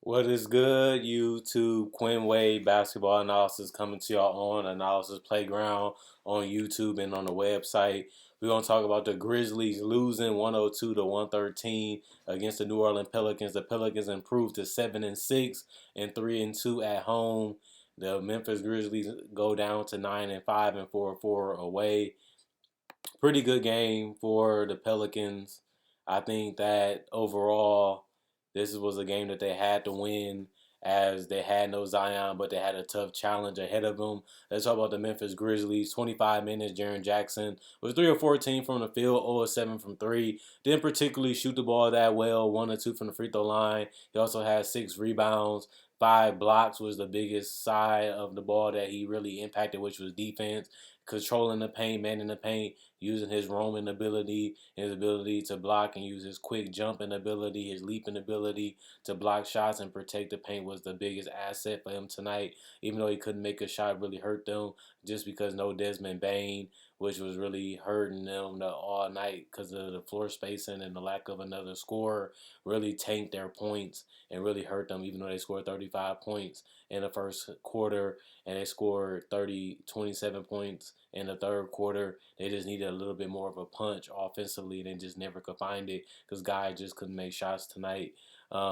What is good, YouTube? Quinn Wade basketball analysis coming to y'all on Analysis Playground on YouTube and on the website. We're gonna talk about the Grizzlies losing 102 to 113 against the New Orleans Pelicans. The Pelicans improved to 7-6 and 3-2 at home. The Memphis Grizzlies go down to 9-5 and 4-4 away. Pretty good game for the Pelicans. I think that overall, this was a game that they had to win as they had no Zion, but they had a tough challenge ahead of them. Let's talk about the Memphis Grizzlies. 25 minutes, Jaren Jackson was 3 of 14 from the field, 0 of 7 from 3. Didn't particularly shoot the ball that well, 1 or 2 from the free throw line. He also had 6 rebounds. 5 blocks was the biggest side of the ball that he really impacted, which was defense, controlling the paint, manning the paint, using his roaming ability, his ability to block and use his quick jumping ability, his leaping ability to block shots and protect the paint was the biggest asset for him tonight. Even though he couldn't make a shot, really hurt them just because no Desmond Bain, which was really hurting them all night because of the floor spacing and the lack of another scorer, really tanked their points and really hurt them, even though they scored 35 points in the first quarter and they scored 27 points in the third quarter. They just needed a little bit more of a punch offensively and just never could find it because Guy just couldn't make shots tonight.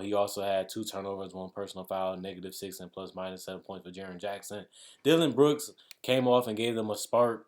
He also had 2 turnovers, 1 personal foul, -6 and plus minus 7 points for Jaren Jackson. Dylan Brooks came off and gave them a spark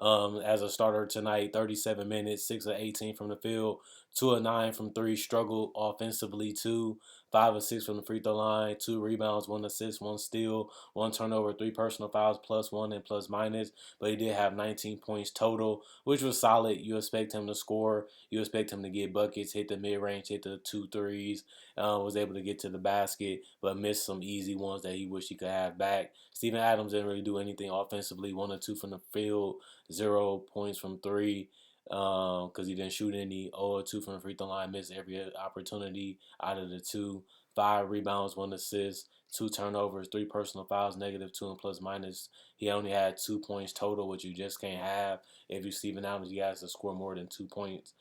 as a starter tonight. 37 minutes, 6 of 18 from the field, 2 of 9 from three. Struggled offensively too. 5 of 6 from the free throw line, 2 rebounds, 1 assist, 1 steal, 1 turnover, 3 personal fouls, +1 and plus minus. But he did have 19 points total, which was solid. You expect him to score. You expect him to get buckets, hit the mid range, hit the 2 threes. Was able to get to the basket, but missed some easy ones that he wished he could have back. Steven Adams didn't really do anything offensively. 1 or 2 from the field. 0 points from three because he didn't shoot any. 0 or 2 from the free throw line, missed every opportunity out of the two. 5 rebounds, 1 assist, 2 turnovers, 3 personal fouls, -2 and plus minus. He only had 2 points total, which you just can't have. If you're Steven Adams, you guys to score more than 2 points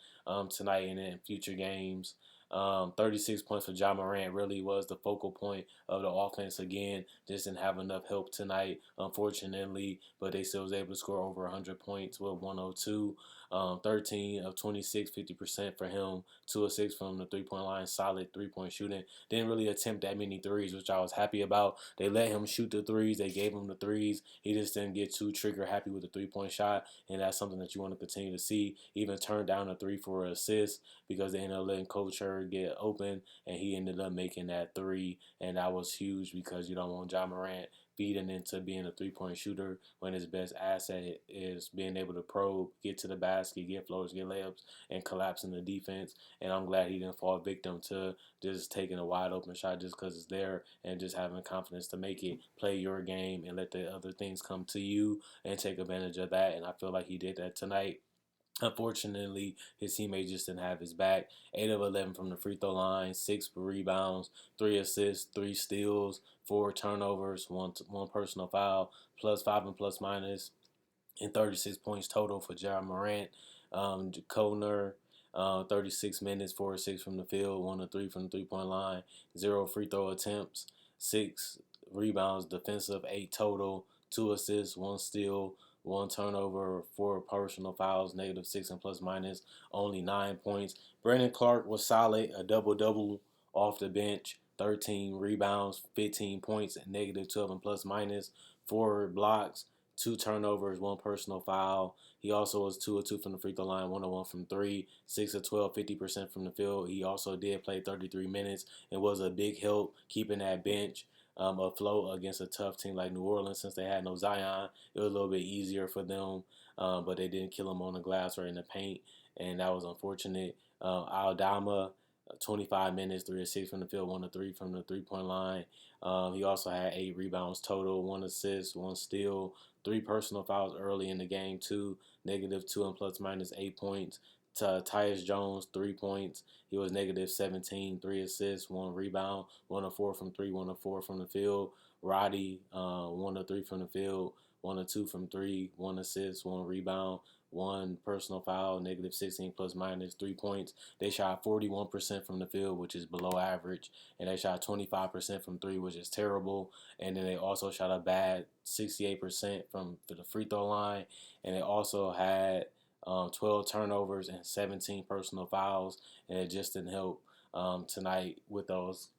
tonight and in future games. 36 points for Ja Morant really was the focal point of the offense again. Just didn't have enough help tonight, unfortunately, but they still was able to score over 100 points with 102. 13 of 26, 50% for him. 2 of 6 from the three-point line. Solid three-point shooting. Didn't really attempt that many threes, which I was happy about. They let him shoot the threes. They gave him the threes. He just didn't get too trigger happy with the three-point shot, and that's something that you want to continue to see. Even turned down a 3 for an assist because they ended up letting Coach Hurd get open, and he ended up making that 3, and that was huge because you don't want Ja Morant feeding into being a three-point shooter when his best asset is being able to probe, get to the basket, get floaters, get layups, and collapse in the defense. And I'm glad he didn't fall victim to just taking a wide open shot just because it's there and just having confidence to make it, play your game, and let the other things come to you and take advantage of that. And I feel like he did that tonight. Unfortunately, his teammate just didn't have his back. 8 of 11 from the free throw line, 6 rebounds, 3 assists, 3 steals, 4 turnovers, one personal foul, +5 and plus minus, and 36 points total for Ja Morant. Koner, 36 minutes, 4 or 6 from the field, 1 or 3 from the three-point line, 0 free throw attempts, 6 rebounds, defensive, 8 total, 2 assists, 1 steal, 1 turnover, 4 personal fouls, -6 and plus minus, only 9 points. Brandon Clark was solid, a double-double off the bench, 13 rebounds, 15 points, -12 and plus minus, 4 blocks, 2 turnovers, 1 personal foul. He also was 2 of 2 from the free throw line, 1 of 1 from 3, 6 of 12, 50% from the field. He also did play 33 minutes and was a big help keeping that bench afloat against a tough team like New Orleans. Since they had no Zion, it was a little bit easier for them, but they didn't kill him on the glass or in the paint, and that was unfortunate. Aldama, 25 minutes, 3 of 6 from the field, 1 of 3 from the three-point line. He also had 8 rebounds total, 1 assist, 1 steal, 3 personal fouls early in the game too, -2 and plus minus 8 points. Tyus Jones, 3 points. He was -17, 3 assists, 1 rebound, 1 of 4 from 3, 1 of 4 from the field. Roddy, 1 of 3 from the field, 1 of 2 from 3, 1 assist, 1 rebound, one personal foul, negative 16 plus minus 3 points. They shot 41% from the field, which is below average, and they shot 25% from three, which is terrible. And then they also shot a bad 68% from the free throw line, and they also had 12 turnovers and 17 personal fouls, and it just didn't help tonight with those,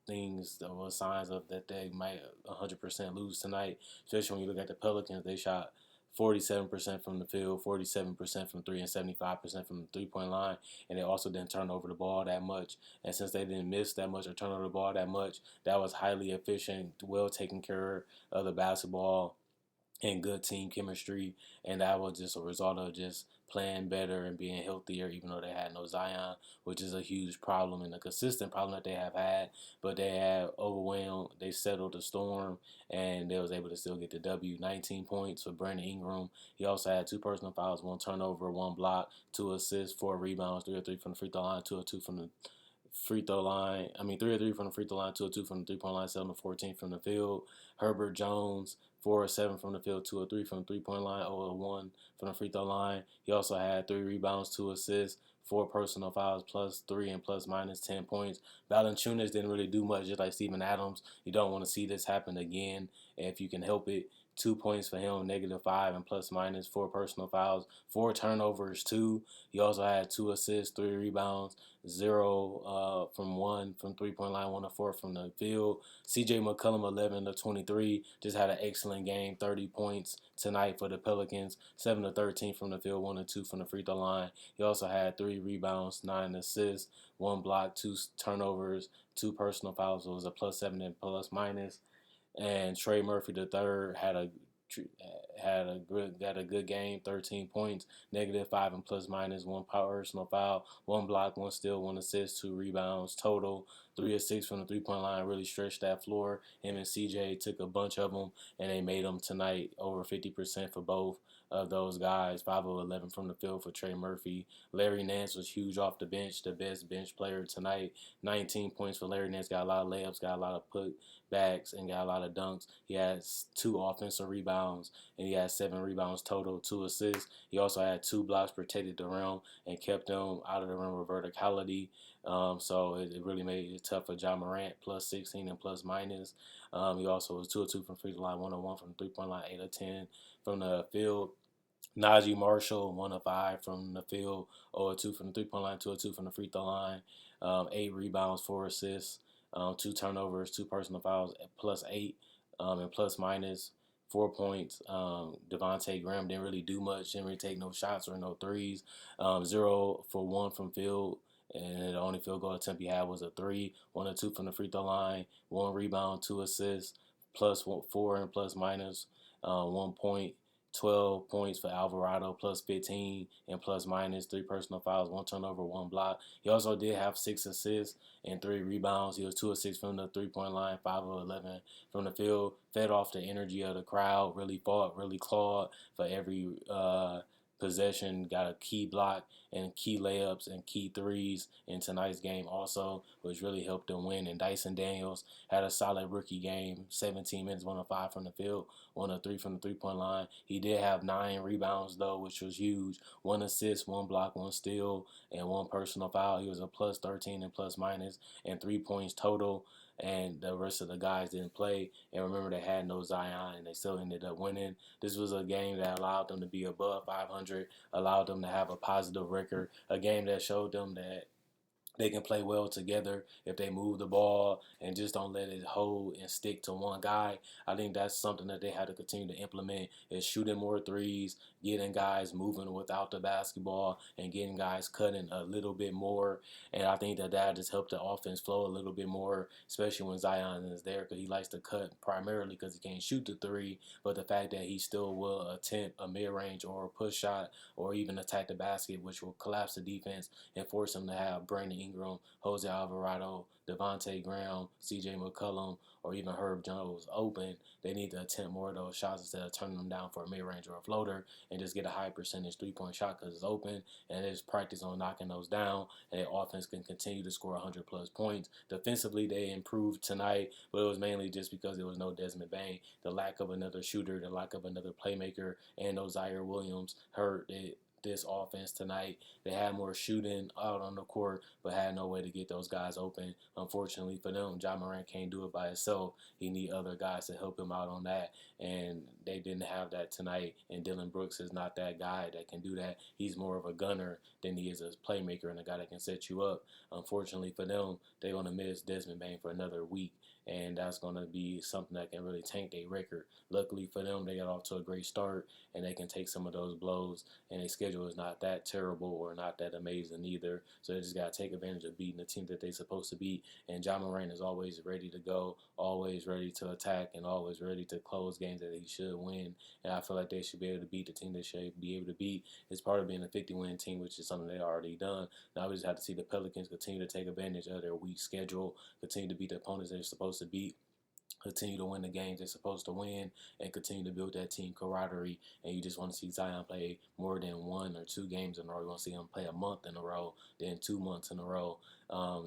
things that were signs of that they might 100% lose tonight. Especially when you look at the Pelicans, they shot 47% from the field, 47% from three, and 75% from the three-point line. And they also didn't turn over the ball that much. And since they didn't miss that much or turn over the ball that much, that was highly efficient, well taken care of the basketball and good team chemistry, and that was just a result of just playing better and being healthier, even though they had no Zion, which is a huge problem and a consistent problem that they have had. But they had overwhelmed, they settled the storm, and they was able to still get the W. 19 points for Brandon Ingram. He also had two personal fouls, one turnover, one block, two assists, four rebounds, 3 or 3 from the free throw line, 2 or 2 from the free throw line. 3 or 3 from the free throw line, 2 or 2 from the 3-point line, 7 or 14 from the field. Herbert Jones, 4 or 7 from the field, 2 or 3 from the 3-point line, 0 or 1 from the free throw line. He also had 3 rebounds, 2 assists, 4 personal fouls, plus 3 and plus minus 10 points. Valanciunas didn't really do much, just like Steven Adams. You don't want to see this happen again if you can help it. 2 points for him, -5 and plus minus, 4 personal fouls, 4 turnovers too. He also had 2 assists, 3 rebounds, 0 from 1 from 3-point line, 1 or 4 from the field. CJ McCollum, 11 to 23, just had an excellent game, 30 points tonight for the Pelicans, 7 to 13 from the field, 1 or 2 from the free throw line. He also had 3 rebounds, 9 assists, 1 block, 2 turnovers, 2 personal fouls. So it was a +7 and plus minus. And Trey Murphy the third had a good game, 13 points, -5 and plus minus, 1 personal foul, 1 block, 1 steal, 1 assist, 2 rebounds total, 3 or 6 from the 3-point line. Really stretched that floor. Him and CJ took a bunch of them, and they made them tonight over 50% for both of those guys. 5 of 11 from the field for Trey Murphy. Larry Nance was huge off the bench, the best bench player tonight. 19 points for Larry Nance. Got a lot of layups, got a lot of putbacks, and got a lot of dunks. He has 2 offensive rebounds, and he had 7 rebounds total, 2 assists. He also had 2 blocks, protected the rim, and kept them out of the rim with verticality. So it really made it tough for John Morant, +16 and plus minus. He also was 2 or 2 from free throw line, 1 or 1 from the 3-point line, 8 or 10 from the field. Najee Marshall, 1 of 5 from the field, 0 or 2 from the 3-point line, 2 or 2 from the free throw line, 8 rebounds, 4 assists, 2 turnovers, 2 personal fouls, +8, and plus minus 4 points. Devontae Graham didn't really do much, didn't really take no shots or no threes. 0 for 1 from field, and the only field goal attempt he had was a three. 1 or 2 from the free throw line, 1 rebound, 2 assists, +4 and plus minus, 1 point. 12 points for Alvarado, +15 and plus minus, 3 personal fouls, 1 turnover, 1 block. He also did have 6 assists and 3 rebounds. He was 2 or 6 from the 3-point line, 5 of 11 from the field. Fed off the energy of the crowd, really fought, really clawed for every possession. Got a key block and key layups and key threes in tonight's game also, which really helped them win. And Dyson Daniels had a solid rookie game, 17 minutes, 1 of 5 from the field, 1 of 3 from the 3-point line. He did have 9 rebounds though, which was huge. 1 assist, 1 block, 1 steal, and 1 personal foul. He was a +13 and plus minus, and 3 points total. And the rest of the guys didn't play. And remember, they had no Zion, and they still ended up winning. This was a game that allowed them to be above 500, allowed them to have a positive record, a game that showed them that they can play well together if they move the ball and just don't let it hold and stick to one guy. I think that's something that they have to continue to implement, is shooting more threes, getting guys moving without the basketball, and getting guys cutting a little bit more. And I think that just helped the offense flow a little bit more, especially when Zion is there, because he likes to cut primarily because he can't shoot the three. But the fact that he still will attempt a mid-range or a push shot or even attack the basket, which will collapse the defense and force him to have Brandon Ingram, Jose Alvarado, Devontae Graham, C.J. McCollum, or even Herb Jones open, they need to attempt more of those shots instead of turning them down for a mid-range or a floater and just get a high percentage three-point shot because it's open, and just practice on knocking those down, and their offense can continue to score 100-plus points. Defensively, they improved tonight, but it was mainly just because there was no Desmond Bane. The lack of another shooter, the lack of another playmaker, and no Zaire Williams hurt this offense tonight. They had more shooting out on the court, but had no way to get those guys open. Unfortunately for them, Ja Morant can't do it by himself. He need other guys to help him out on that, and they didn't have that tonight. And Dylan Brooks is not that guy that can do that. He's more of a gunner than he is a playmaker and a guy that can set you up. Unfortunately for them, they're going to miss Desmond Bane for another week, and that's going to be something that can really tank their record. Luckily for them, they got off to a great start, and they can take some of those blows, and their schedule is not that terrible or not that amazing either. So they just got to take advantage of beating the team that they're supposed to beat. And Ja Morant is always ready to go, always ready to attack, and always ready to close games that he should win. And I feel like they should be able to beat the team they should be able to beat. It's part of being a 50-win team, which is something they already done. Now we just have to see the Pelicans continue to take advantage of their weak schedule, continue to beat the opponents they're supposed to beat, continue to win the games they're supposed to win, and continue to build that team camaraderie. And you just want to see Zion play more than 1 or 2 games in a row. You want to see him play a month in a row, then 2 months in a row,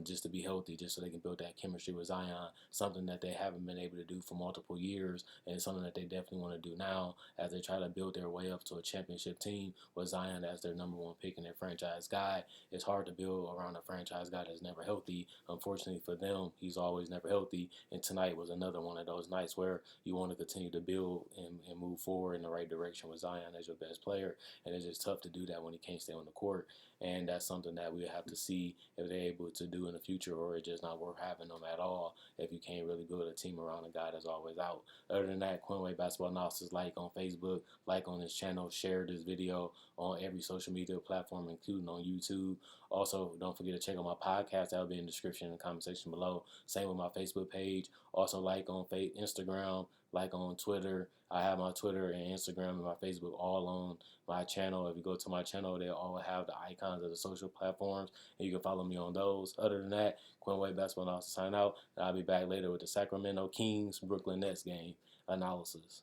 just to be healthy, just so they can build that chemistry with Zion, something that they haven't been able to do for multiple years, and something that they definitely want to do now as they try to build their way up to a championship team with Zion as their number 1 pick and their franchise guy. It's hard to build around a franchise guy that's never healthy. Unfortunately for them, he's always never healthy, and tonight was another one of those nights where you want to continue to build and move forward in the right direction with Zion as your best player, and it's just tough to do that when he can't stay on the court. And that's something that we have to see if they're able to do in the future, or it's just not worth having them at all if you can't really build a team around a guy that's always out. Other than that, Quinway Basketball Analysis, like on Facebook, like on this channel, share this video on every social media platform, including on YouTube. Also, don't forget to check out my podcast. That'll be in the description in the comment section below. Same with my Facebook page. Also, like on Instagram, like on Twitter. I have my Twitter and Instagram and my Facebook all on my channel. If you go to my channel, they'll all have the icons of the social platforms, and you can follow me on those. Other than that, Quinway Basketball Analysis sign out, and I'll be back later with the Sacramento Kings Brooklyn Nets game analysis.